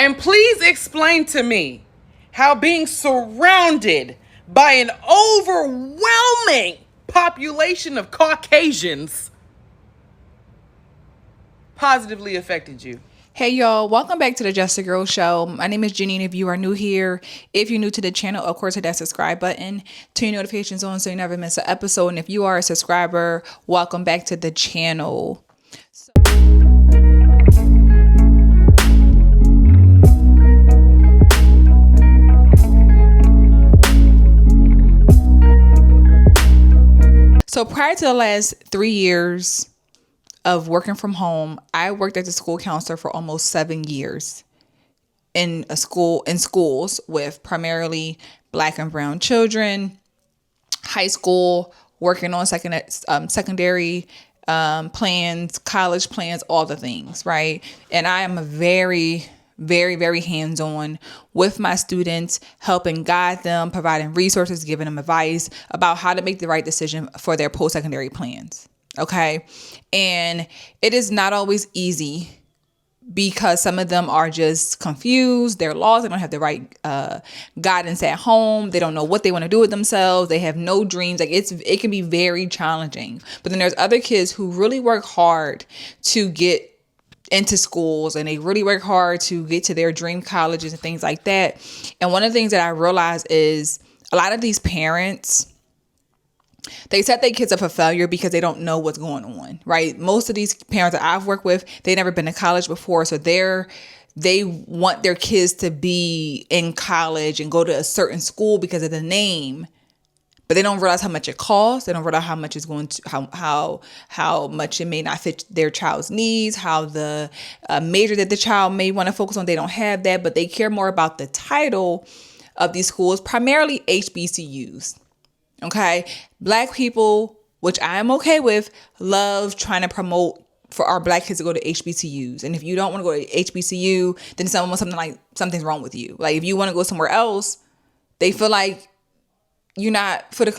And please explain to me how being surrounded by an overwhelming population of Caucasians positively affected you. Hey y'all, welcome back to the Just a Girl Show. My name is Jenny, and if you are new here, if you're new to the channel, of course hit that subscribe button, turn your notifications on so you never miss an episode. And if you are a subscriber, welcome back to the channel. So prior to the last 3 years of working from home, I worked as a school counselor for almost 7 years in schools with primarily Black and brown children, high school, working on secondary plans, college plans, all the things, right? And I am a very hands-on with my students, helping guide them, providing resources, giving them advice about how to make the right decision for their post-secondary plans. Okay. And it is not always easy because some of them are just confused. They're lost. They don't have the right guidance at home. They don't know what they want to do with themselves. They have no dreams. Like it can be very challenging. But then there's other kids who really work hard to get into schools, and they really work hard to get to their dream colleges and things like that. And one of the things that I realized is a lot of these parents, they set their kids up for failure because they don't know what's going on, right? Most of these parents that I've worked with, they've never been to college before. So they want their kids to be in college and go to a certain school because of the name, but they don't realize how much it costs. They don't realize how much it's going to, how much it may not fit their child's needs, how the major that the child may want to focus on, they don't have that, but they care more about the title of these schools, primarily HBCUs. Okay. Black people, which I am okay with, love trying to promote for our Black kids to go to HBCUs. And if you don't want to go to HBCU, then something's wrong with you. Like if you want to go somewhere else, they feel like you're not for the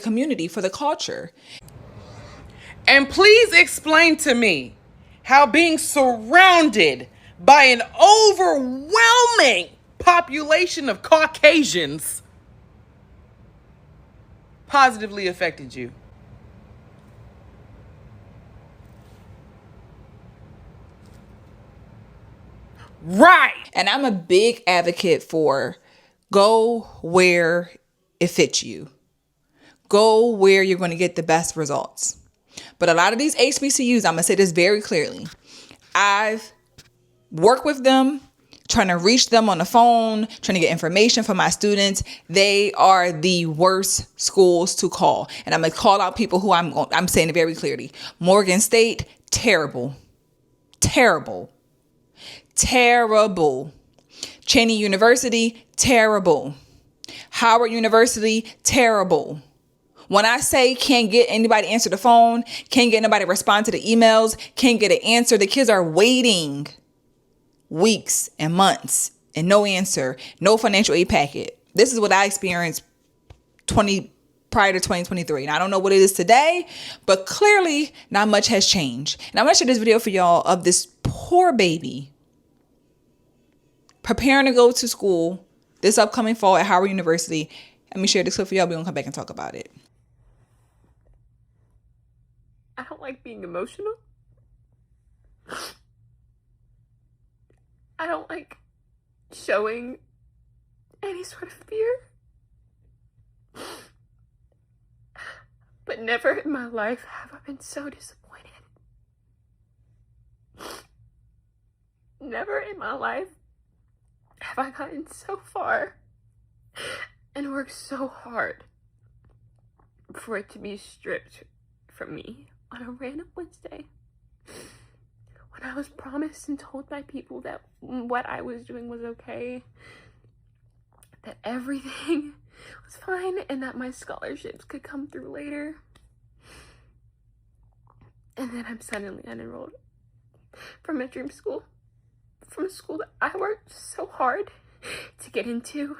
community, for the culture. And please explain to me how being surrounded by an overwhelming population of Caucasians positively affected you. Right. And I'm a big advocate for go where it fits you. Go where you're going to get the best results. But a lot of these HBCUs, I'm going to say this very clearly. I've worked with them, trying to reach them on the phone, trying to get information from my students. They are the worst schools to call. And I'm going to call out people who I'm saying it very clearly. Morgan State, terrible. Terrible. Terrible. Cheney University, terrible. Howard University, terrible. When I say can't get anybody to answer the phone, can't get anybody to respond to the emails, can't get an answer, the kids are waiting weeks and months and no answer, no financial aid packet. This is what I experienced prior to 2023. And I don't know what it is today, but clearly not much has changed. And I'm going to share this video for y'all of this poor baby preparing to go to school this upcoming fall at Howard University. Let me share this clip for y'all. We're going to come back and talk about it. I don't like being emotional. I don't like showing any sort of fear. But never in my life have I been so disappointed. Never in my life have I gotten so far and worked so hard for it to be stripped from me on a random Wednesday. When I was promised and told by people that what I was doing was okay, that everything was fine, and that my scholarships could come through later. And then I'm suddenly unenrolled from a dream school, from a school that I worked so hard to get into,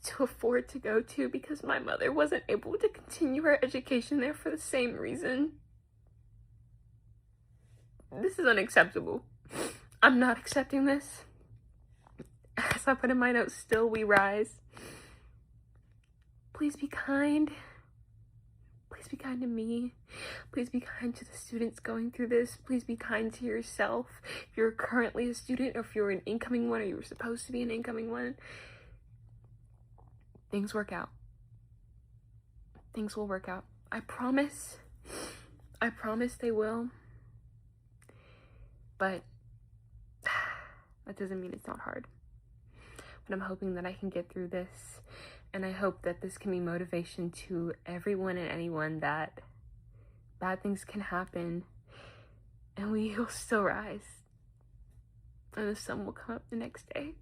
to afford to go to, because my mother wasn't able to continue her education there for the same reason. This is unacceptable. I'm not accepting this. As I put in my notes, still we rise. Please be kind. Please be kind to me. Please be kind to the students going through this. Please be kind to yourself. If you're currently a student, or if you're an incoming one, or you were supposed to be an incoming one, things work out. Things will work out. I promise. I promise they will. But that doesn't mean it's not hard. But I'm hoping that I can get through this. And I hope that this can be motivation to everyone and anyone that bad things can happen and we will still rise. And the sun will come up the next day.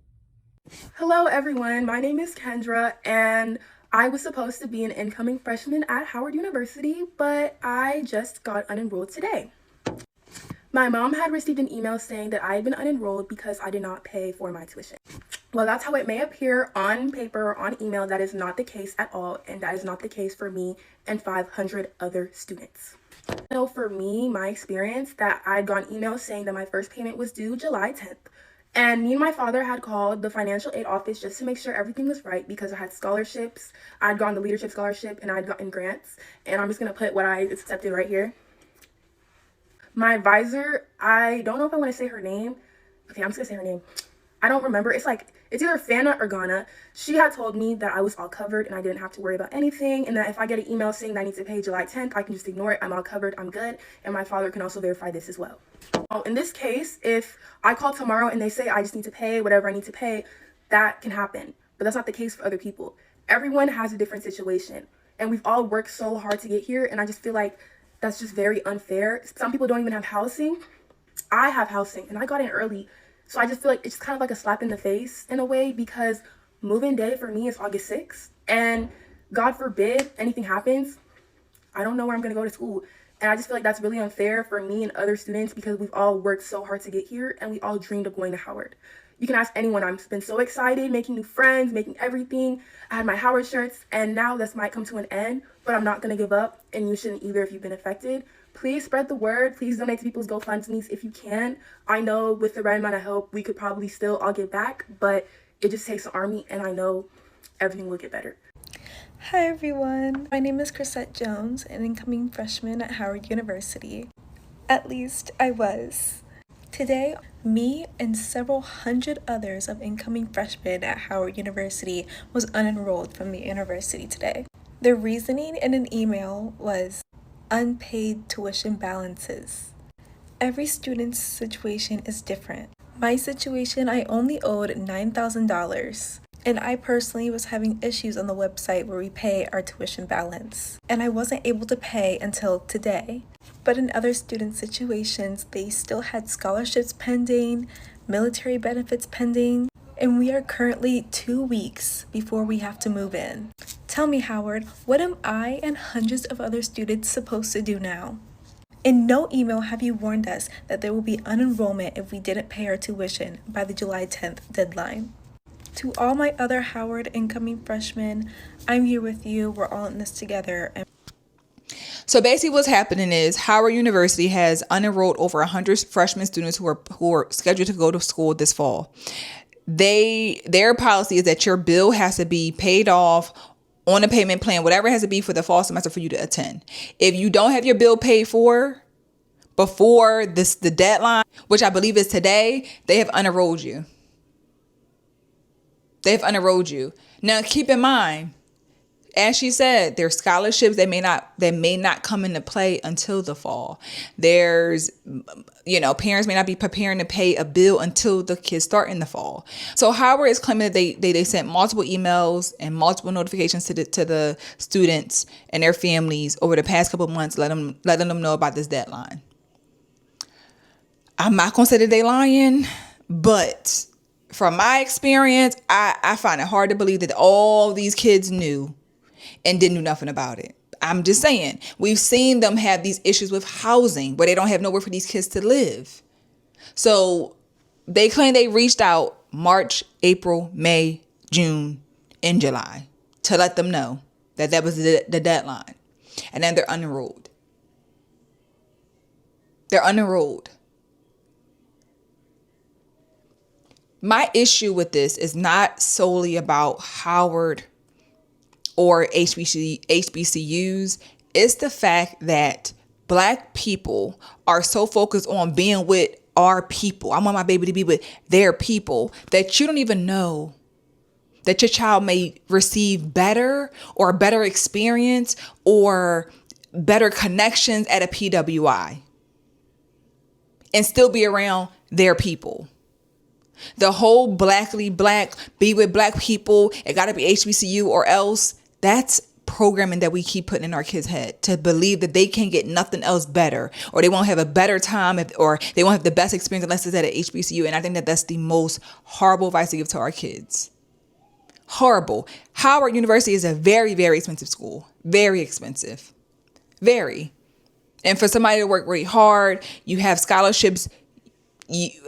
Hello everyone, my name is Kendra and I was supposed to be an incoming freshman at Howard University, but I just got unenrolled today. My mom had received an email saying that I had been unenrolled because I did not pay for my tuition. Well, that's how it may appear on paper or on email. That is not the case at all, and that is not the case for me and 500 other students. So for me, my experience, that I'd gotten emails saying that my first payment was due July 10th. And me and my father had called the financial aid office just to make sure everything was right because I had scholarships. I'd gotten the leadership scholarship and I'd gotten grants. And I'm just going to put what I accepted right here. My advisor, I don't know if I want to say her name. Okay, I'm just going to say her name. I don't remember. It's either Fana or Ghana. She had told me that I was all covered and I didn't have to worry about anything. And that if I get an email saying that I need to pay July 10th, I can just ignore it. I'm all covered. I'm good. And my father can also verify this as well. In this case, if I call tomorrow and they say I just need to pay whatever I need to pay, that can happen. But that's not the case for other people. Everyone has a different situation. And we've all worked so hard to get here. And I just feel like that's just very unfair. Some people don't even have housing. I have housing and I got in early. So I just feel like it's just kind of like a slap in the face in a way because move-in day for me is August 6th. And God forbid anything happens, I don't know where I'm going to go to school. And I just feel like that's really unfair for me and other students because we've all worked so hard to get here and we all dreamed of going to Howard. You can ask anyone. I've been so excited, making new friends, making everything. I had my Howard shirts and now this might come to an end, but I'm not going to give up and you shouldn't either if you've been affected. Please spread the word. Please donate to people's GoFundMes if you can. I know with the right amount of help, we could probably still all give back, but it just takes an army and I know everything will get better. Hi everyone, my name is Chrisette Jones, an incoming freshman at Howard University. At least I was. Today, me and several hundred others of incoming freshmen at Howard University was unenrolled from the university today. The reasoning in an email was unpaid tuition balances. Every student's situation is different. My situation, I only owed $9,000. And I personally was having issues on the website where we pay our tuition balance. And I wasn't able to pay until today. But in other student situations, they still had scholarships pending, military benefits pending, and we are currently 2 weeks before we have to move in. Tell me, Howard, what am I and hundreds of other students supposed to do now? In no email have you warned us that there will be unenrollment if we didn't pay our tuition by the July 10th deadline. To all my other Howard incoming freshmen, I'm here with you. We're all in this together. So basically what's happening is Howard University has unenrolled over 100 freshman students who are scheduled to go to school this fall. Their policy is that your bill has to be paid off on a payment plan, whatever it has to be for the fall semester for you to attend. If you don't have your bill paid for before the deadline, which I believe is today, they have unenrolled you. They've unenrolled you. Now, keep in mind, as she said, there's scholarships that may not come into play until the fall. There's, parents may not be preparing to pay a bill until the kids start in the fall. So Howard is claiming that they sent multiple emails and multiple notifications to the students and their families over the past couple of months, letting them know about this deadline. I'm not gonna say that they lying, but from my experience, I find it hard to believe that all these kids knew and didn't do nothing about it. I'm just saying, we've seen them have these issues with housing where they don't have nowhere for these kids to live. So they claim they reached out March, April, May, June, and July to let them know that was the deadline. And then they're unenrolled. My issue with this is not solely about Howard or HBCUs. It's the fact that Black people are so focused on being with our people. I want my baby to be with their people that you don't even know that your child may receive better or a better experience or better connections at a PWI and still be around their people. The whole blackly black, be with Black people, it got to be HBCU or else, that's programming that we keep putting in our kids' head to believe that they can't get nothing else better, or they won't have a better time, or they won't have the best experience unless it's at an HBCU. And I think that that's the most horrible advice to give to our kids. Horrible. Howard University is a very, very expensive school. Very expensive. Very. And for somebody to work really hard, you have scholarships.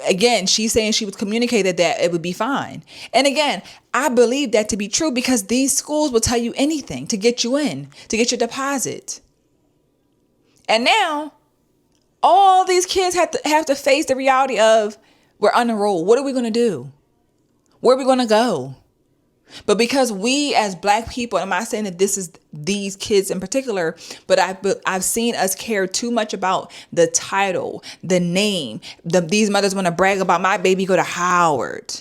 Again, she's saying she would communicate that it would be fine. And again, I believe that to be true because these schools will tell you anything to get you in, to get your deposit. And now all these kids have to face the reality of we're unenrolled. What are we going to do? Where are we going to go? But because we as Black people, I'm not saying that this is these kids in particular, but I've seen us care too much about the title, the name. These mothers want to brag about my baby go to Howard.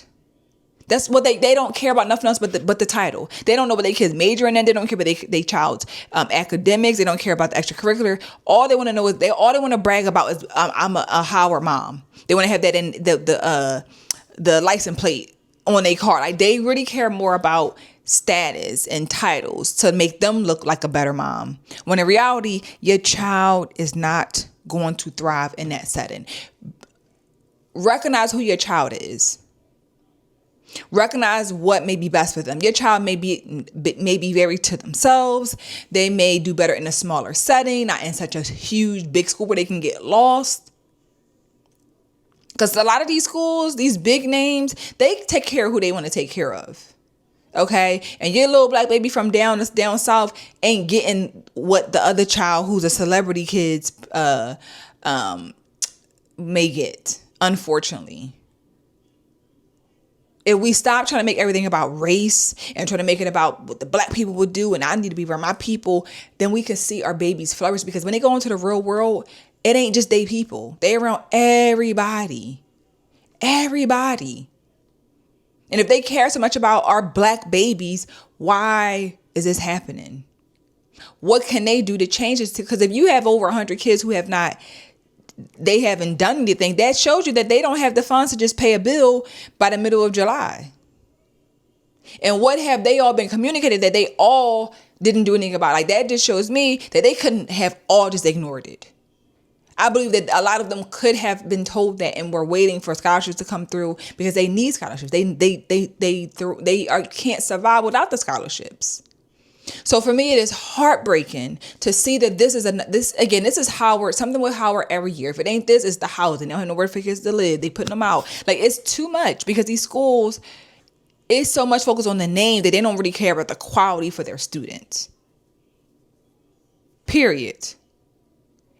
That's what they don't care about nothing else but the title. They don't know what their kids majoring in. They don't care about their child's academics. They don't care about the extracurricular. All they want to know is all they want to brag about is I'm a Howard mom. They want to have that in the license plate on their car. Like they really care more about status and titles to make them look like a better mom. When in reality, your child is not going to thrive in that setting. Recognize who your child is. Recognize what may be best for them. Your child may be very to themselves. They may do better in a smaller setting, not in such a huge, big school where they can get lost. Because a lot of these schools, these big names, they take care of who they want to take care of. Okay? And your little Black baby from down south ain't getting what the other child who's a celebrity kids may get, unfortunately. If we stop trying to make everything about race and try to make it about what the Black people would do and I need to be around my people, then we can see our babies flourish. Because when they go into the real world, it ain't just they people. They around everybody. Everybody. And if they care so much about our Black babies, why is this happening? What can they do to change this? Because if you have over 100 kids who haven't done anything, that shows you that they don't have the funds to just pay a bill by the middle of July. And what have they all been communicated that they all didn't do anything about? Like that just shows me that they couldn't have all just ignored it. I believe that a lot of them could have been told that and were waiting for scholarships to come through because they need scholarships. They can't survive without the scholarships. So for me, it is heartbreaking to see that this is Howard, something with Howard every year. If it ain't this, it's the housing. They don't have nowhere for kids to live. They putting them out. Like it's too much because these schools, it's so much focus on the name that they don't really care about the quality for their students. Period.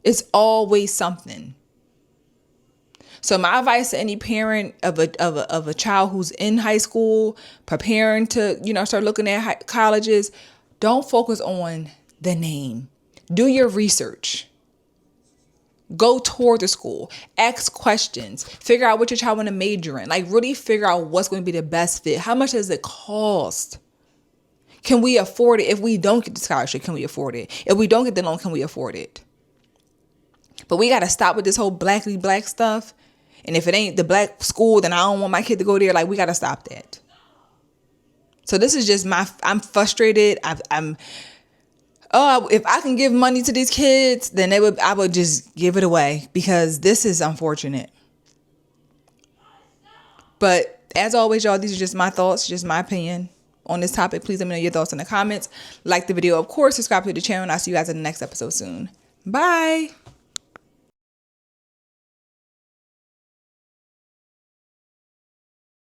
It's always something. So my advice to any parent of a child who's in high school, preparing to, start looking at colleges, don't focus on the name. Do your research. Go toward the school. Ask questions. Figure out what your child want to major in. Like really figure out what's going to be the best fit. How much does it cost? Can we afford it? If we don't get the scholarship, can we afford it? If we don't get the loan, can we afford it? But we got to stop with this whole blackly black stuff. And if it ain't the Black school, then I don't want my kid to go there. Like, we got to stop that. So this is just I'm frustrated. If I can give money to these kids, then I would just give it away because this is unfortunate. But as always, y'all, these are just my thoughts, just my opinion on this topic. Please let me know your thoughts in the comments. Like the video, of course, subscribe to the channel, and I'll see you guys in the next episode soon. Bye.